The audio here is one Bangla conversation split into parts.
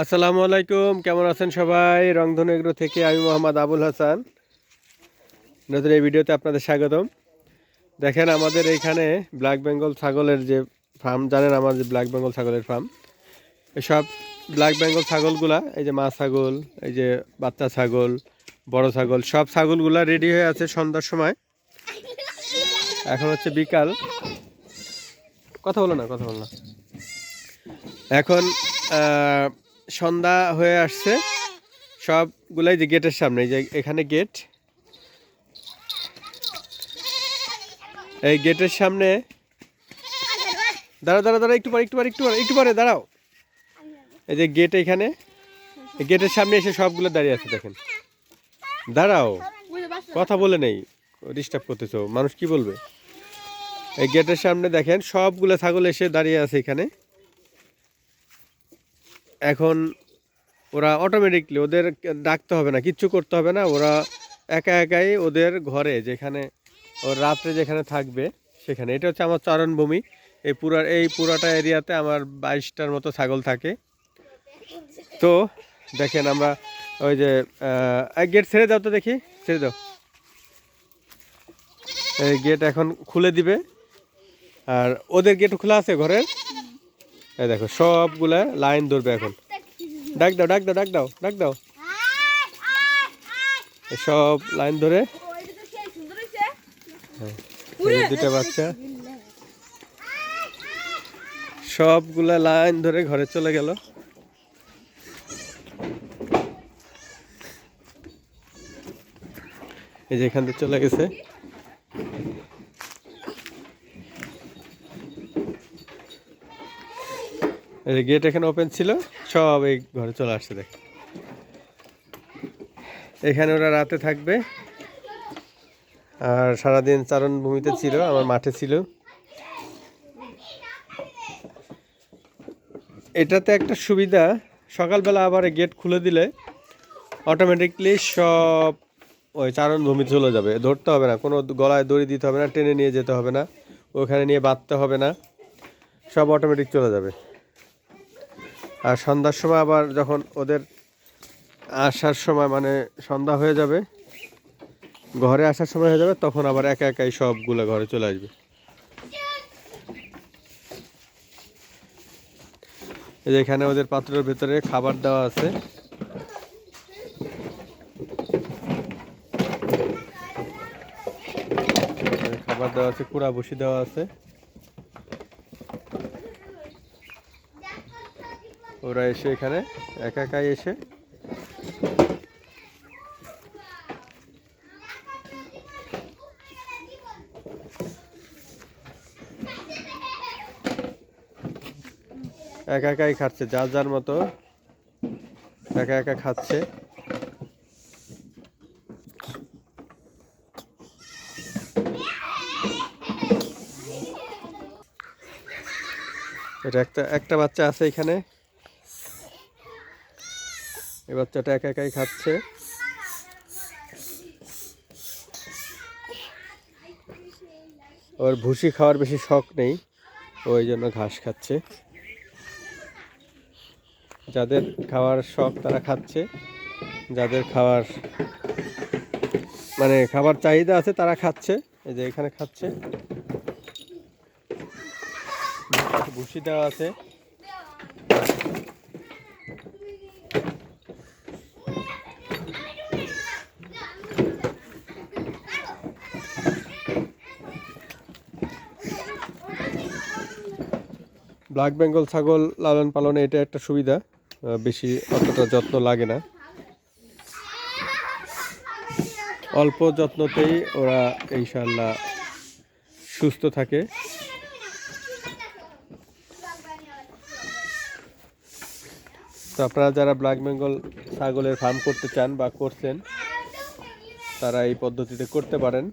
আসসালামু আলাইকুম, কেমন আছেন সবাই? রংধনু এগ্রো থেকে আমি মোহাম্মদ আবুল হাসান। নতুন এই ভিডিওতে আপনাদের স্বাগতম। দেখেন আমাদের এইখানে ব্ল্যাক বেঙ্গল ছাগলের যে ফার্ম, জানেন আমার যে ব্ল্যাক বেঙ্গল ছাগলের ফার্ম, এসব ব্ল্যাক বেঙ্গল ছাগলগুলা, এই যে মা ছাগল, এই যে বাচ্চা ছাগল, বড় ছাগল, সব ছাগলগুলা রেডি হয়ে আছে সন্ধ্যার সময়। এখন হচ্ছে বিকাল, কথা বলো না। এখন সন্ধ্যা হয়ে আসছে, সবগুলাই যে গেটের সামনে, এই যে এখানে গেট, এই গেটের সামনে দাঁড়াও একটু পরে দাঁড়াও। এই যে গেট, এখানে গেটের সামনে এসে সবগুলো দাঁড়িয়ে আছে। দেখেন, দাঁড়াও, কথা বলে নেই, ডিস্টার্ব করতেছো, মানুষ কি বলবে। এই গেটের সামনে দেখেন সবগুলো ছাগল এসে দাঁড়িয়ে আছে এখানে। এখন ওরা অটোমেটিকলি, ওদের ডাকতে হবে না, কিচ্ছু করতে হবে না, ওরা একা একাই ওদের ঘরে, যেখানে ওর রাত্রে যেখানে থাকবে সেখানে। এটা হচ্ছে আমার চারণভূমি। এই পুরাটা এরিয়াতে আমার 22টার মতো ছাগল থাকে। তো দেখেন আমরা ওই যে গেট ছেড়ে দাও তো, দেখি, ছেড়ে দাও। এই গেট এখন খুলে দিবে, আর ওদের গেট খোলা আছে ঘরের। এই দেখো সবগুলা লাইন ধরবে এখন। ডাক দাও। সব লাইন ধরে, দুটা বাচ্চা সবগুলা লাইন ধরে ঘরে চলে গেল। এই যে এখান থেকে চলে গেছে। এই যে গেট এখানে ওপেন ছিল, সব এই ঘরে চলে আসছে। দেখ, এখানে ওরা রাতে থাকবে, আর সারাদিন চারণভূমিতে ছিল, আমার মাঠে ছিল। এটাতে একটা সুবিধা, সকালবেলা আবার গেট খুলে দিলে অটোমেটিকলি সব ওই চারণভূমি চলে যাবে, ধরতে হবে না, কোনো গলায় দড়ি দিতে হবে না, টেনে নিয়ে যেতে হবে না, ওখানে নিয়ে বাঁধতে হবে না, সব অটোমেটিক চলে যাবে। আর সন্ধ্যার সময় আবার যখন ওদের আসার সময়, মানে সন্ধ্যা হয়ে যাবে, ঘরে আসার সময় হয়ে যাবে, তখন আবার একা একাই সবগুলো ঘরে চলে আসবে। এই যে এখানে ওদের পাত্রের ভেতরে খাবার দেওয়া আছে। খাবার দেওয়া আছে, কুড়া বসি দেওয়া আছে। ওরা এসে এখানে একা একাই এসে একা একাই খাচ্ছে, যার যার মতো একা একা খাচ্ছে। এটা একটা বাচ্চা আছে এখানে, এই বাচ্চাটা একা একাই খাচ্ছে। ওর ভুসি খাওয়ার বেশি শখ নেই, ওই জন্য ঘাস খাচ্ছে। যাদের খাওয়ার শখ তারা খাচ্ছে, যাদের খাওয়ার মানে খাবার চাহিদা আছে তারা খাচ্ছে। এই যে এখানে খাচ্ছে, ভুসি দেওয়া আছে। ব্ল্যাক বেঙ্গল ছাগল লালন পালনে এটা একটা সুবিধা, বেশি অতটা যত্ন লাগে না, অল্প যত্নতেই ওরা ইনশাআল্লাহ সুস্থ থাকে। তো আপনারা যারা ব্ল্যাক বেঙ্গল ছাগলের ফার্ম করতে চান বা করছেন, তারা এই পদ্ধতিতে করতে পারেন।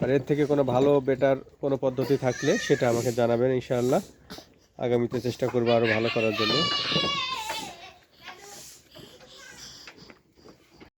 আর এর থেকে কোনো ভালো বেটার কোনো পদ্ধতি থাকলে সেটা আমাকে জানাবেন, ইনশাআল্লাহ আগামীতে চেষ্টা করবো আরও ভালো করার জন্য।